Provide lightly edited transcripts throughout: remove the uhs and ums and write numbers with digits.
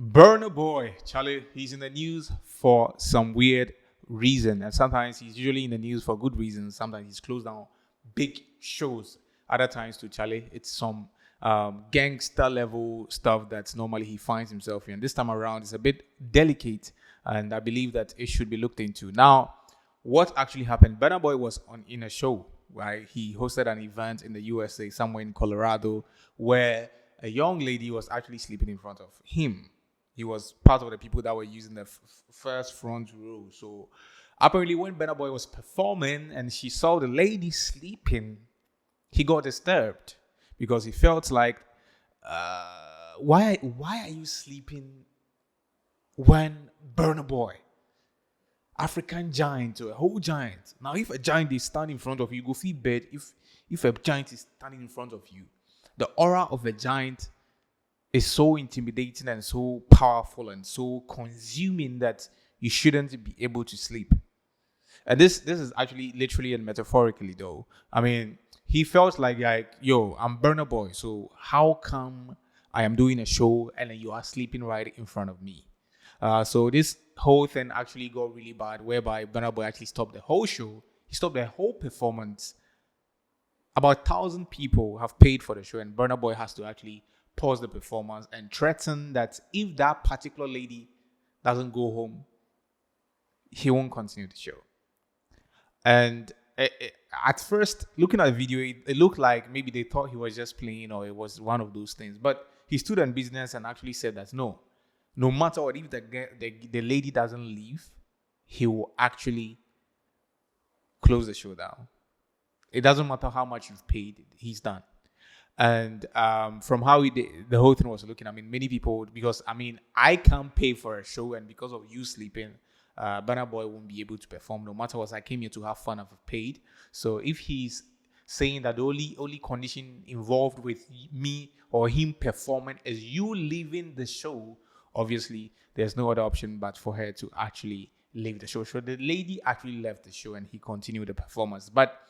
Burna Boy, Charlie, he's in the news for some weird reason. And sometimes he's usually in the news for good reasons. Sometimes he's closed down big shows. Other times, to Charlie, it's some gangster level stuff that normally he finds himself in. This time around, it's a bit delicate. And I believe that it should be looked into. Now, what actually happened? Burna Boy was in a show, right? He hosted an event in the USA, somewhere in Colorado, where a young lady was actually sleeping in front of him. He was part of the people that were using the first front row. So apparently, when Burna Boy was performing and she saw the lady sleeping, he got disturbed because he felt like, why are you sleeping when Burna Boy, African giant or a whole giant? Now, if a giant is standing in front of you, go feel bad. If a giant is standing in front of you, the aura of a giant is so intimidating and so powerful and so consuming that you shouldn't be able to sleep. And this is actually literally and metaphorically though. I mean, he felt like yo, I'm Burna Boy, so how come I am doing a show and then you are sleeping right in front of me? So this whole thing actually got really bad, whereby Burna Boy actually stopped the whole show. He stopped the whole performance. About 1,000 people have paid for the show, and Burna Boy has to actually pause the performance and threaten that if that particular lady doesn't go home, he won't continue the show. And at first, looking at the video, it looked like maybe they thought he was just playing or it was one of those things. But he stood on business and actually said that no matter what, if the lady doesn't leave, he will actually close the show down. It doesn't matter how much you've paid, he's done. And from how the whole thing was looking, I mean, many people, because I mean, I can't pay for a show, and because of you sleeping, Burna Boy won't be able to perform. No matter what, I came here to have fun. I've paid. So if he's saying that the only condition involved with me or him performing is you leaving the show, obviously there's no other option but for her to actually leave the show. So the lady actually left the show and he continued the performance. But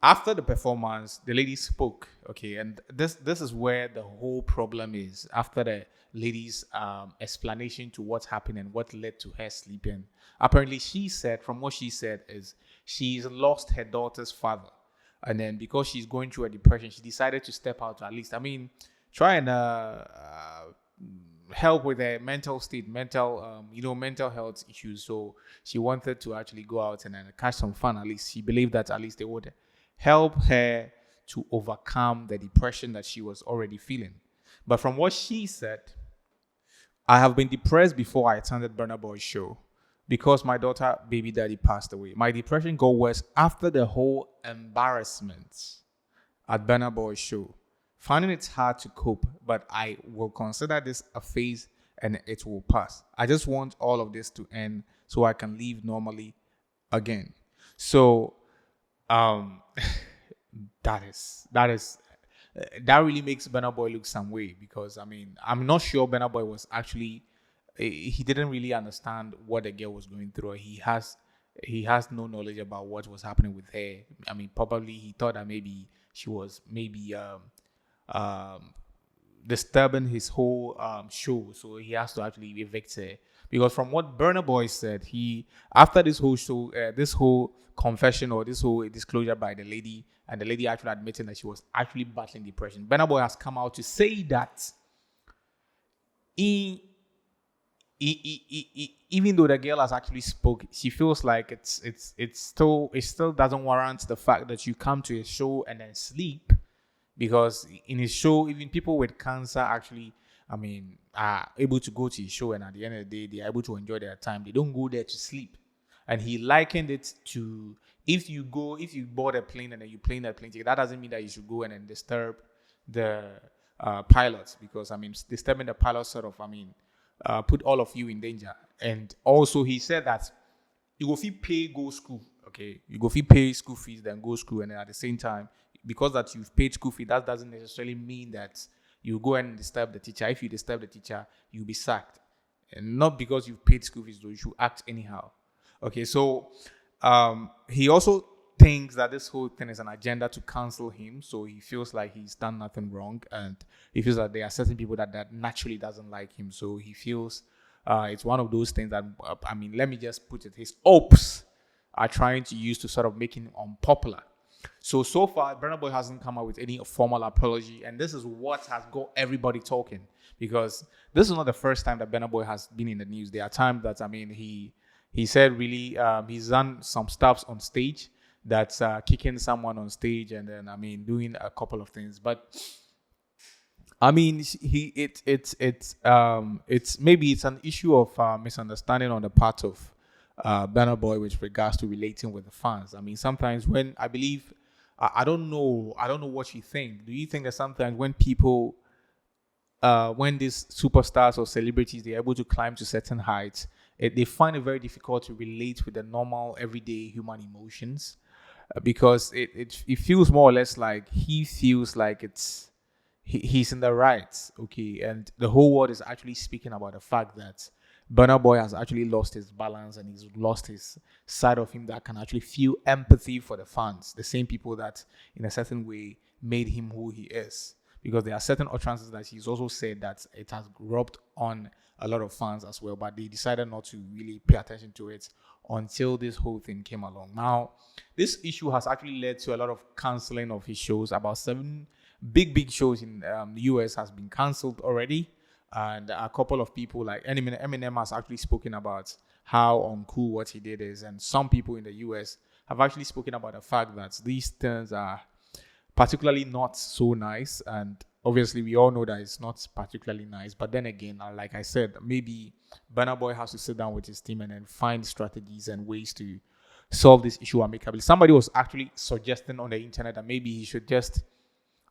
after the performance, the lady spoke, okay, and this is where the whole problem is. After the lady's explanation to what happened and what led to her sleeping, apparently from what she said is she's lost her daughter's father, and then because she's going through a depression, she decided to step out to at least, I mean, try and help with her mental state, mental health issues. So she wanted to actually go out and then catch some fun. At least she believed that at least they would help her to overcome the depression that she was already feeling. But from what she said, I have been depressed before I attended Burna Boy's show because my daughter, baby daddy, passed away. My depression got worse after the whole embarrassment at Burna Boy's show. Finding it hard to cope, but I will consider this a phase and it will pass. I just want all of this to end so I can live normally again. So that really makes Burna Boy look some way, because I mean, I'm not sure Burna Boy was actually, he didn't really understand what the girl was going through. He has no knowledge about what was happening with her. I mean, probably he thought that maybe she was disturbing his whole show, so he has to actually evict her. Because from what Burna Boy said, after this whole show, this whole confession or this whole disclosure by the lady, and the lady actually admitting that she was actually battling depression, Burna Boy has come out to say that even though the girl has actually spoke, she feels like it still doesn't warrant the fact that you come to a show and then sleep. Because in his show, even people with cancer actually, I mean, are able to go to his show, and at the end of the day, they're able to enjoy their time. They don't go there to sleep. And he likened it to, if you board a plane and then you plane that plane ticket, that doesn't mean that you should go and then disturb the pilots, because I mean, disturbing the pilots sort of, I mean, put all of you in danger. And also he said that you go fee pay go school, okay? You go fee pay school fees, then go school, and then at the same time, because that you've paid school fee, that doesn't necessarily mean that you go and disturb the teacher. If you disturb the teacher, you'll be sacked. And not because you've paid school fees, though, you should act anyhow. Okay, so he also thinks that this whole thing is an agenda to cancel him. So he feels like he's done nothing wrong, and he feels that there are certain people that naturally doesn't like him. So he feels it's one of those things that let me just put it: his hopes are trying to use to sort of make him unpopular. So far, Burna Boy hasn't come out with any formal apology, and this is what has got everybody talking, because this is not the first time that Burna Boy has been in the news. There are times that he said really he's done some stuffs on stage, that's kicking someone on stage, and then doing a couple of things. But it's maybe it's an issue of misunderstanding on the part of Burna Boy with regards to relating with the fans. Sometimes when I don't know what you think. Do you think that sometimes when people when these superstars or celebrities, they're able to climb to certain heights, they find it very difficult to relate with the normal everyday human emotions, because it feels more or less like he feels like he's in the right, okay, and the whole world is actually speaking about the fact that Burna Boy has actually lost his balance, and he's lost his side of him that can actually feel empathy for the fans, the same people that in a certain way made him who he is. Because there are certain utterances that he's also said that it has rubbed on a lot of fans as well, but they decided not to really pay attention to it until this whole thing came along. Now, this issue has actually led to a lot of canceling of his shows. About 7 big shows in the US has been cancelled already, and a couple of people like Eminem has actually spoken about how uncool what he did is, and some people in the US have actually spoken about the fact that these things are particularly not so nice, and obviously we all know that it's not particularly nice. But then again, like I said, maybe Burna Boy has to sit down with his team and then find strategies and ways to solve this issue amicably. Somebody was actually suggesting on the internet that maybe he should just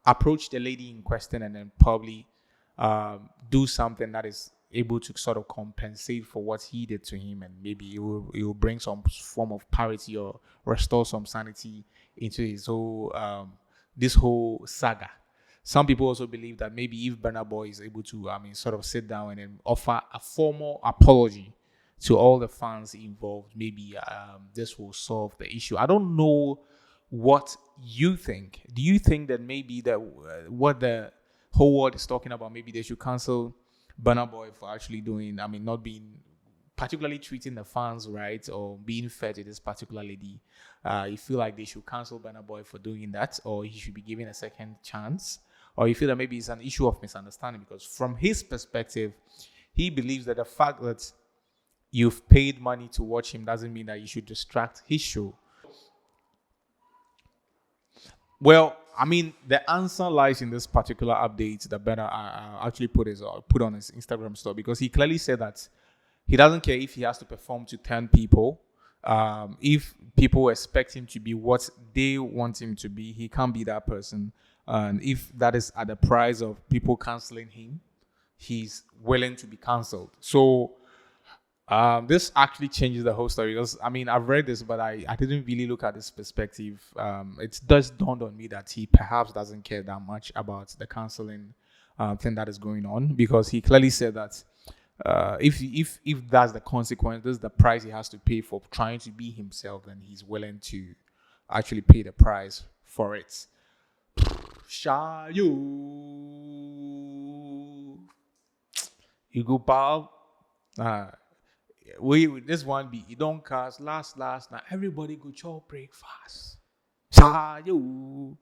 approach the lady in question and then probably do something that is able to sort of compensate for what he did to him, and maybe it will bring some form of parity or restore some sanity into his whole this whole saga. Some people also believe that maybe if Burna Boy is able to sort of sit down and then offer a formal apology to all the fans involved, maybe this will solve the issue. I don't know what you think. Do you think that maybe that what the whole world is talking about, maybe they should cancel Burna Boy for actually doing, not being particularly treating the fans right, or being fair to this particular lady? You feel like they should cancel Burna Boy for doing that, or he should be given a second chance? Or you feel that maybe it's an issue of misunderstanding, because from his perspective, he believes that the fact that you've paid money to watch him doesn't mean that you should distract his show. Well, the answer lies in this particular update that Burna actually put on his Instagram story, because he clearly said that he doesn't care if he has to perform to 10 people. If people expect him to be what they want him to be, he can't be that person. And if that is at the price of people canceling him, he's willing to be cancelled. So this actually changes the whole story, because I've read this, but I didn't really look at this perspective. It does dawned on me that he perhaps doesn't care that much about the cancelling thing that is going on, because he clearly said that if that's the consequence, this is the price he has to pay for trying to be himself, then he's willing to actually pay the price for it. Shayo, you go Bob. We this one be you don't cast last now. Everybody go chop breakfast. Shayo.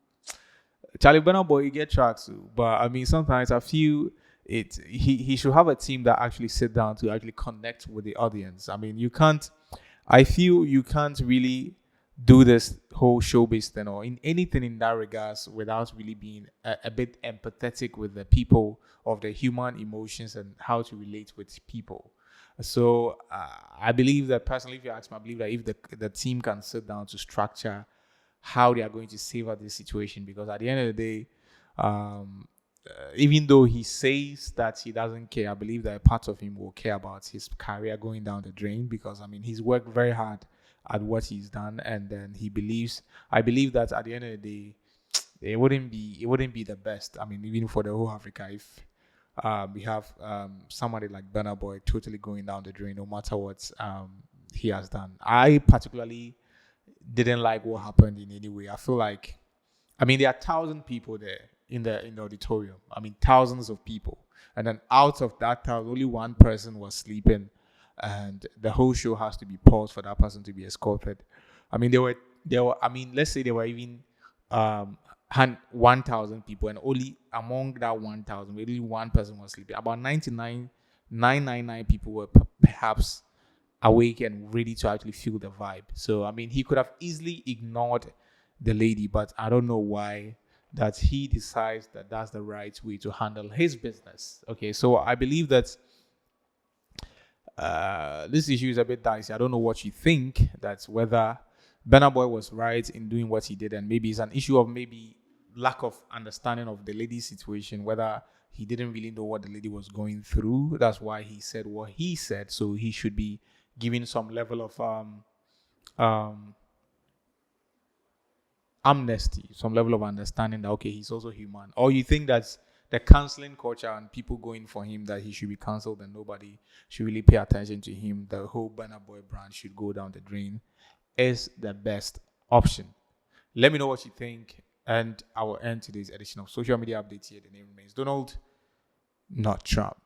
Charlie Burna Boy, you get tracks, but sometimes I feel he should have a team that actually sit down to actually connect with the audience. I feel you can't really do this whole showbiz thing or in anything in that regards without really being a bit empathetic with the people of the human emotions and how to relate with people. So I believe that personally, if you ask me, I believe that if the team can sit down to structure how they are going to savor this situation, because at the end of the day, even though he says that he doesn't care, I believe that a part of him will care about his career going down the drain, because he's worked very hard at what he's done, and then I believe that at the end of the day, it wouldn't be the best. Even for the whole Africa, if we have somebody like Burna Boy totally going down the drain, no matter what he has done. I particularly didn't like what happened in any way. I feel like, I mean, there are 1,000 people there in the auditorium. I mean, thousands of people, and then out of that thousand, only one person was sleeping, and the whole show has to be paused for that person to be escorted. I mean, there were. I mean, let's say there were even 1,000 people, and only among that 1,000, only one person was sleeping. About 999 people were perhaps awake and ready to actually feel the vibe. So I mean, he could have easily ignored the lady, but I don't know why that he decides that that's the right way to handle his business. Okay, so I believe that this issue is a bit dicey. I don't know what you think. That's whether Burna Boy was right in doing what he did, and maybe it's an issue of maybe lack of understanding of the lady's situation, whether he didn't really know what the lady was going through. That's why he said what he said. So he should be given some level of um, amnesty, some level of understanding that okay, he's also human. Or you think that's the canceling culture and people going for him that he should be cancelled and nobody should really pay attention to him. The whole Burna Boy brand should go down the drain is the best option. Let me know what you think, and I will end today's edition of Social Media Updates here. The name remains Donald, not Trump.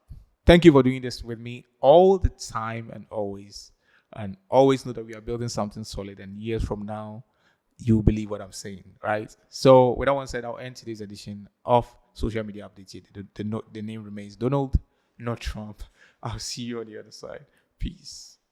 Thank you for doing this with me all the time and always. And always know that we are building something solid, and years from now, you believe what I'm saying, right? So with that one said, I'll end today's edition of Social Media Updates here. The name remains Donald, not Trump. I'll see you on the other side. Peace.